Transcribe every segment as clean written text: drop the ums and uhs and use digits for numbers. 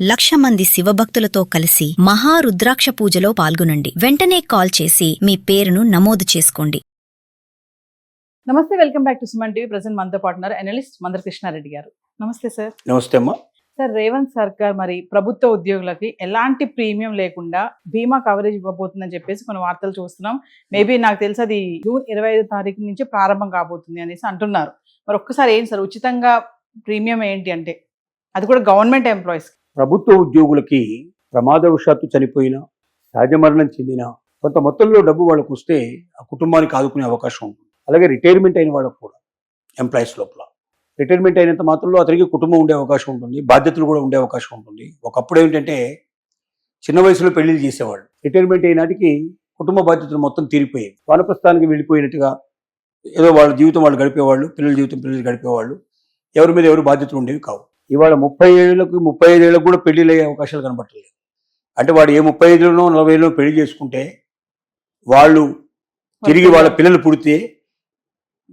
1,00,000 మంది శివభక్తులతో కలిసి మహారుద్రాక్ష పూజలో పాల్గొనండి. వెంటనే కాల్ చేసి మీ పేరును నమోదు చేసుకోండి. నమస్తే, welcome back to Suman TV. Present మనతో పాటున్నారు అనలిస్ట్ మందర కృష్ణారెడ్డి గారు. నమస్తే సార్. నమస్తే అమ్మా. సార్, రేవంత్ సర్కార్ మరి ప్రభుత్వ ఉద్యోగులకి ఎలాంటి ప్రీమియం లేకుండా బీమా కవరేజ్ ఇవ్వబోతుందని చెప్పేసి కొన్ని వార్తలు చూస్తున్నాం. మేబీ నాకు తెలిసి అది జూన్ 25 తారీఖు నుంచి ప్రారంభం కాబోతుంది అనేసి అంటున్నారు. మరి ఒక్కసారి ఏంటి సార్ ఉచితంగా ప్రీమియం ఏంటి అంటే, అది కూడా గవర్నమెంట్ ఎంప్లాయీస్? ప్రభుత్వ ఉద్యోగులకి ప్రమాదవశాత్తు చనిపోయిన, సహజ మరణం చెందిన కొంత మొత్తంలో డబ్బు వాళ్ళకు వస్తే ఆ కుటుంబానికి ఆదుకునే అవకాశం ఉంటుంది. అలాగే రిటైర్మెంట్ అయిన వాళ్ళకు కూడా ఎంప్లాయీస్ లోపల రిటైర్మెంట్ అయినంత మాత్రంలో అతనికి కుటుంబం ఉండే అవకాశం ఉంటుంది, బాధ్యతలు కూడా ఉండే అవకాశం ఉంటుంది. ఒకప్పుడు ఏంటంటే చిన్న వయసులో పెళ్లిళ్ళు చేసేవాళ్ళు, రిటైర్మెంట్ అయినాటికి కుటుంబ బాధ్యతలు మొత్తం తీరిపోయాయి. వానప్రస్థానికి వెళ్ళిపోయినట్టుగా ఏదో వాళ్ళ జీవితం వాళ్ళు గడిపేవాళ్ళు, పిల్లల జీవితం పిల్లలు గడిపేవాళ్ళు, ఎవరి మీద ఎవరు బాధ్యతలు ఉండేవి కావు. ఇవాళ 30 ఏళ్ళకు 35 ఏళ్ళకు కూడా పెళ్లిళ్ళు అయ్యే అవకాశాలు కనబట్టలేదు. అంటే వాడు ఏ 35లోనో 40లో పెళ్లి చేసుకుంటే వాళ్ళు తిరిగి వాళ్ళ పిల్లలు పుడితే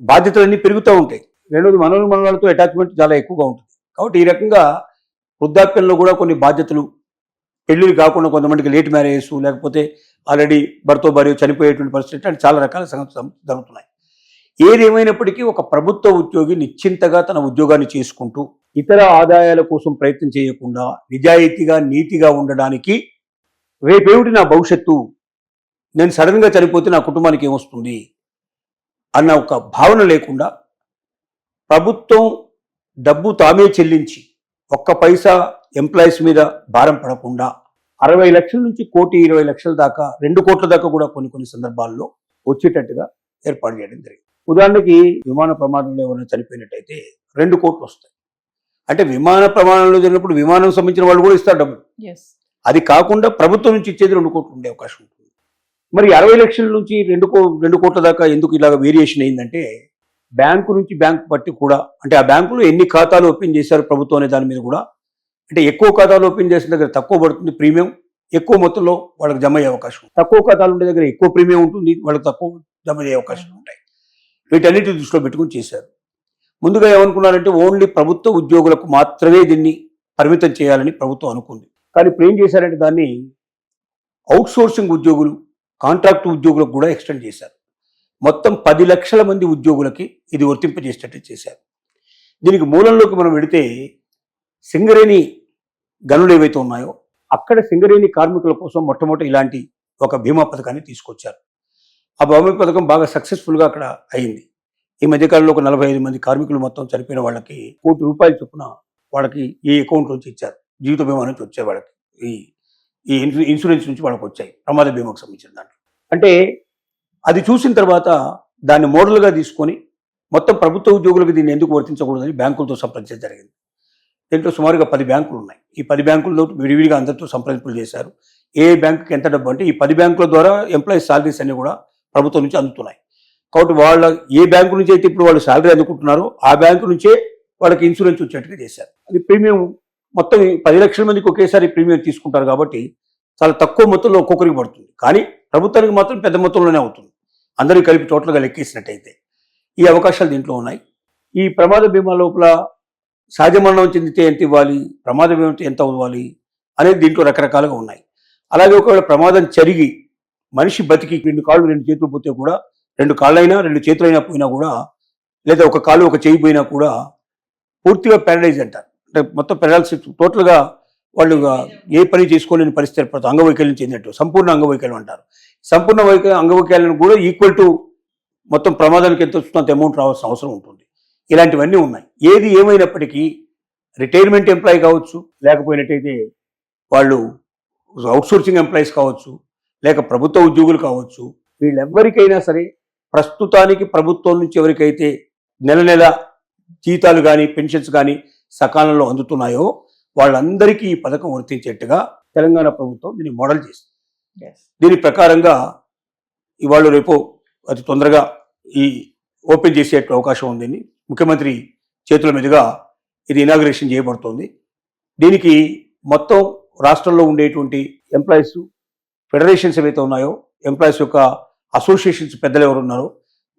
బాధ్యతలన్నీ పెరుగుతూ ఉంటాయి. రెండోది మనవాళ్ళతో అటాచ్మెంట్ చాలా ఎక్కువగా ఉంటుంది. కాబట్టి ఈ రకంగా వృద్ధాప్యంలో కూడా కొన్ని బాధ్యతలు, పెళ్లిళ్ళు కాకుండా కొంతమందికి లేట్ మ్యారేజెస్, లేకపోతే ఆల్రెడీ భర్త భార్య చనిపోయేటువంటి పరిస్థితి అంటే చాలా రకాల సంగతులు జరుగుతున్నాయి. ఏదేమైనప్పటికీ ఒక ప్రభుత్వ ఉద్యోగి నిశ్చింతగా తన ఉద్యోగాన్ని చేసుకుంటూ ఇతర ఆదాయాల కోసం ప్రయత్నం చేయకుండా నిజాయితీగా నీతిగా ఉండడానికి, రేపేమిటి నా భవిష్యత్తు, నేను సడన్గా చనిపోతే నా కుటుంబానికి ఏమొస్తుంది అన్న ఒక భావన లేకుండా ప్రభుత్వం డబ్బు తామే చెల్లించి ఒక్క పైసా ఎంప్లాయీస్ మీద భారం పడకుండా 60 లక్షల నుంచి 1,20,00,000 దాకా, 2 కోట్ల దాకా కూడా కొన్ని సందర్భాల్లో వచ్చేటట్టుగా ఏర్పాటు చేయడం జరిగింది. ఉదాహరణకి విమాన ప్రమాదంలో ఎవరైనా చనిపోయినట్టయితే 2 కోట్లు వస్తాయి. అంటే విమాన ప్రమాణంలో జరిగినప్పుడు విమానం సంబంధించిన వాళ్ళు కూడా ఇస్తారు డబ్బులు. అది కాకుండా ప్రభుత్వం నుంచి ఇచ్చేది 2 కోట్లు ఉండే అవకాశం ఉంటుంది. మరి 60 లక్షల నుంచి 2 కోట్ల దాకా ఎందుకు ఇలాగ వేరియేషన్ అయిందంటే, బ్యాంకు నుంచి బ్యాంకు బట్టి కూడా, అంటే ఆ బ్యాంకులో ఎన్ని ఖాతాలు ఓపెన్ చేశారు ప్రభుత్వం అనే దాని మీద కూడా, అంటే ఎక్కువ ఖాతాలు ఓపెన్ చేసిన దగ్గర తక్కువ పడుతుంది ప్రీమియం, ఎక్కువ మొత్తంలో వాళ్ళకి జమ అయ్యే అవకాశం. తక్కువ ఖాతాలు ఉండే దగ్గర ఎక్కువ ప్రీమియం ఉంటుంది, వాళ్ళకి తక్కువ జమ అయ్యే అవకాశాలు ఉంటాయి. వీటన్నిటి దృష్టిలో పెట్టుకుని చేశారు. ముందుగా ఏమనుకున్నారంటే ఓన్లీ ప్రభుత్వ ఉద్యోగులకు మాత్రమే దీన్ని పరిమితం చేయాలని ప్రభుత్వం అనుకుంది. కానీ ఇప్పుడు ఏం చేశారంటే దాన్ని అవుట్సోర్సింగ్ ఉద్యోగులు, కాంట్రాక్ట్ ఉద్యోగులకు కూడా ఎక్స్టెండ్ చేశారు. మొత్తం 10 లక్షల మంది ఉద్యోగులకి ఇది వర్తింపజేసేటట్టు చేశారు. దీనికి మూలంలోకి మనం వెళితే సింగరేణి గనులు ఏవైతే ఉన్నాయో అక్కడ సింగరేణి కార్మికుల కోసం మొట్టమొదటి ఇలాంటి ఒక బీమా పథకాన్ని తీసుకొచ్చారు. ఆ బీమా పథకం బాగా సక్సెస్ఫుల్గా అక్కడ అయింది. ఈ మధ్యకాలంలో ఒక 45 మంది కార్మికులు మొత్తం చనిపోయిన వాళ్ళకి ₹1 కోటి చొప్పున వాళ్ళకి ఈ అకౌంట్ నుంచి ఇచ్చారు. జీవిత బీమా నుంచి వచ్చాయి వాళ్ళకి, ఈ ఇన్సూరెన్స్ నుంచి వాళ్ళకి వచ్చాయి, ప్రమాద బీమాకు సంబంధించిన దాంట్లో. అంటే అది చూసిన తర్వాత దాన్ని మోడల్గా తీసుకొని మొత్తం ప్రభుత్వ ఉద్యోగులకు దీన్ని ఎందుకు వర్తించకూడదని బ్యాంకులతో సంప్రదించడం జరిగింది. దీంట్లో సుమారుగా 10 బ్యాంకులు ఉన్నాయి. ఈ 10 బ్యాంకుల్లో విడివిడిగా అందరితో సంప్రదింపులు చేశారు. ఏ బ్యాంకుకి ఎంత డబ్బు అంటే, ఈ 10 బ్యాంకుల ద్వారా ఎంప్లాయీస్ సాలరీస్ అన్ని కూడా ప్రభుత్వం నుంచి అందుతున్నాయి. కాబట్టి వాళ్ళ ఏ బ్యాంకు నుంచి అయితే ఇప్పుడు వాళ్ళు శాలరీ అందుకుంటున్నారో ఆ బ్యాంకు నుంచే వాళ్ళకి ఇన్సూరెన్స్ వచ్చేట్టుగా చేశారు. అది ప్రీమియం మొత్తం 10 లక్షల మందికి ఒకేసారి ప్రీమియం తీసుకుంటారు కాబట్టి చాలా తక్కువ మొత్తంలో ఒక్కొక్కరికి పడుతుంది. కానీ ప్రభుత్వానికి మాత్రం పెద్ద మొత్తంలోనే అవుతుంది, అందరికీ కలిపి టోటల్గా లెక్కేసినట్టయితే. ఈ అవకాశాలు దీంట్లో ఉన్నాయి. ఈ ప్రమాద బీమా లోపల సహజ మరణం చెందితే ఎంత ఇవ్వాలి, ప్రమాద బీమా ఎంత ఇవ్వాలి అనేది దీంట్లో రకరకాలుగా ఉన్నాయి. అలాగే ఒకవేళ ప్రమాదం జరిగి మనిషి బతికి 2 కాళ్ళు 2 చేతులు పోతే కూడా, 2 కాళ్ళైనా 2 చేతులైనా పోయినా కూడా, లేదా ఒక కాలు ఒక చేయి పోయినా కూడా పూర్తిగా ప్యారలైజ్ అంటారు. అంటే మొత్తం పెరాలసిస్, టోటల్గా వాళ్ళు ఏ పని చేసుకోలేని పరిస్థితి ఏర్పడుతుంది. అంగవైకల్యం చెందినట్టు సంపూర్ణ అంగవైకల్యం అంటారు. సంపూర్ణ అంగవైకల్యం కూడా ఈక్వల్ టు మొత్తం ప్రమాదానికి ఎంత వస్తుందో అంత అమౌంట్ రావాల్సిన అవసరం ఉంటుంది. ఇలాంటివన్నీ ఉన్నాయి. ఏది ఏమైనప్పటికీ రిటైర్మెంట్ ఎంప్లాయీ కావచ్చు, లేకపోయినట్టయితే వాళ్ళు అవుట్సోర్సింగ్ ఎంప్లాయీస్ కావచ్చు, లేక ప్రభుత్వ ఉద్యోగులు కావచ్చు, వీళ్ళెవ్వరికైనా సరే ప్రస్తుతానికి ప్రభుత్వం నుంచి ఎవరికైతే నెల జీతాలు కానీ పెన్షన్స్ కానీ సకాలంలో అందుతున్నాయో వాళ్ళందరికీ ఈ పథకం వర్తించేట్టుగా తెలంగాణ ప్రభుత్వం దీన్ని మోడల్ చేస్తుంది. దీని ప్రకారంగా ఇవాళ రేపు అతి తొందరగా ఈ ఓపెన్ చేసే అవకాశం ఉంది. ముఖ్యమంత్రి చేతుల మీదుగా ఇది ఇనాగ్రేషన్ చేయబడుతోంది. దీనికి మొత్తం రాష్ట్రంలో ఉండేటువంటి ఎంప్లాయీస్ ఫెడరేషన్స్ ఏవైతే ఉన్నాయో, ఎంప్లాయీస్ యొక్క అసోసియేషన్స్ పెద్దలు ఎవరు ఉన్నారో,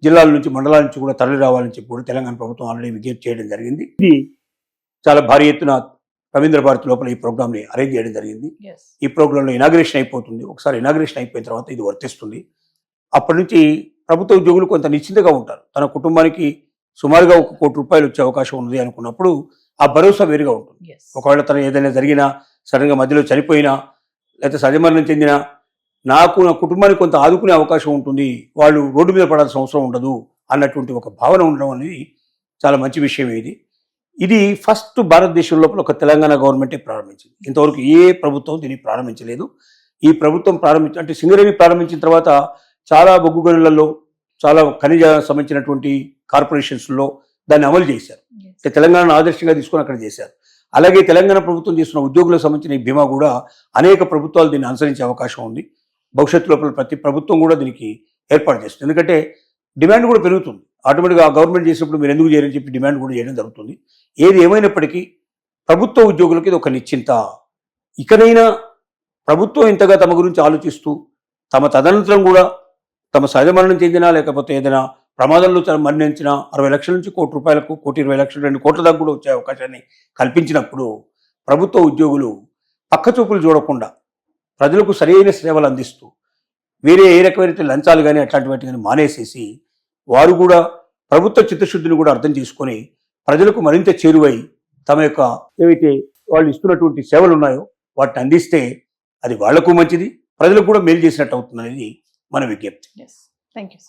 జిల్లాల నుంచి మండలాల నుంచి కూడా తరలి రావాలని చెప్పి కూడా తెలంగాణ ప్రభుత్వం ఆల్రెడీ విజ్ఞప్తి చేయడం జరిగింది. ఇది చాలా భారీ ఎత్తున రవీంద్ర భారతి లోపల ఈ ప్రోగ్రామ్ని అరేంజ్ చేయడం జరిగింది. ఎస్ ఈ ప్రోగ్రాంలో ఇనాగ్రేషన్ అయిపోతుంది. ఒకసారి ఇనాగ్రేషన్ అయిపోయిన తర్వాత ఇది వర్తిస్తుంది. అప్పటి నుంచి ప్రభుత్వ ఉద్యోగులు కొంత నిశ్చింతగా ఉంటారు. తన కుటుంబానికి సుమారుగా ₹1 కోటి వచ్చే అవకాశం ఉంది అనుకున్నప్పుడు ఆ భరోసా వేరుగా ఉంటుంది. ఎస్ ఒకవేళ తను ఏదైనా జరిగినా, సడన్గా మధ్యలో చనిపోయినా, లేకపోతే సహజమరణం చెందినా నాకు నా కుటుంబానికి కొంత ఆదుకునే అవకాశం ఉంటుంది, వాళ్ళు రోడ్డు మీద పడాల్సిన అవసరం ఉండదు అన్నటువంటి ఒక భావన ఉండడం అనేది చాలా మంచి విషయం. ఇది ఫస్ట్ భారతదేశం లోపల ఒక తెలంగాణ గవర్నమెంటే ప్రారంభించింది. ఇంతవరకు ఏ ప్రభుత్వం దీన్ని ప్రారంభించలేదు. ఈ ప్రభుత్వం అంటే సింగరేణి ప్రారంభించిన తర్వాత చాలా బొగ్గు గనులలో, చాలా ఖనిజ సంబంధించినటువంటి కార్పొరేషన్స్లో దాన్ని అమలు చేశారు. అంటే తెలంగాణను ఆదర్శంగా తీసుకొని అక్కడ చేశారు. అలాగే తెలంగాణ ప్రభుత్వం చేస్తున్న ఉద్యోగులకు సంబంధించిన ఈ బీమా కూడా అనేక ప్రభుత్వాలు దీన్ని అనుసరించే అవకాశం ఉంది. భవిష్యత్తు లోపల ప్రతి ప్రభుత్వం కూడా దీనికి ఏర్పాటు చేస్తుంది. ఎందుకంటే డిమాండ్ కూడా పెరుగుతుంది. ఆటోమేటిక్గా గవర్నమెంట్ చేసినప్పుడు మీరు ఎందుకు చేయరని చెప్పి డిమాండ్ కూడా చేయడం జరుగుతుంది. ఏది ఏమైనప్పటికీ ప్రభుత్వ ఉద్యోగులకి ఇది ఒక నిశ్చింత. ఇకనైనా ప్రభుత్వం ఇంతగా తమ గురించి ఆలోచిస్తూ తమ తదనంతరం కూడా తమ సహజ మరణం చెందినా లేకపోతే ఏదైనా ప్రమాదంలో మరణించిన 60 లక్షల నుంచి ₹1 కోటి, ₹1,20,00,000, ₹2 కోట్ల దాకా కూడా వచ్చే అవకాశాన్ని కల్పించినప్పుడు ప్రభుత్వ ఉద్యోగులు పక్కచూపులు చూడకుండా ప్రజలకు సరైన సేవలు అందిస్తూ వేరే ఏ రకమైన లంచాలు కానీ అట్లాంటి వాటి కానీ మానేసేసి వారు కూడా ప్రభుత్వ చిత్తశుద్ధిని కూడా అర్థం చేసుకొని ప్రజలకు మరింత చేరువై తమ యొక్క ఏవైతే వాళ్ళు ఇస్తున్నటువంటి సేవలు ఉన్నాయో వాటిని అందిస్తే అది వాళ్లకు మంచిది, ప్రజలకు కూడా మేలు చేసినట్టు అవుతుంది అనేది మన విజ్ఞప్తి. Yes thank you.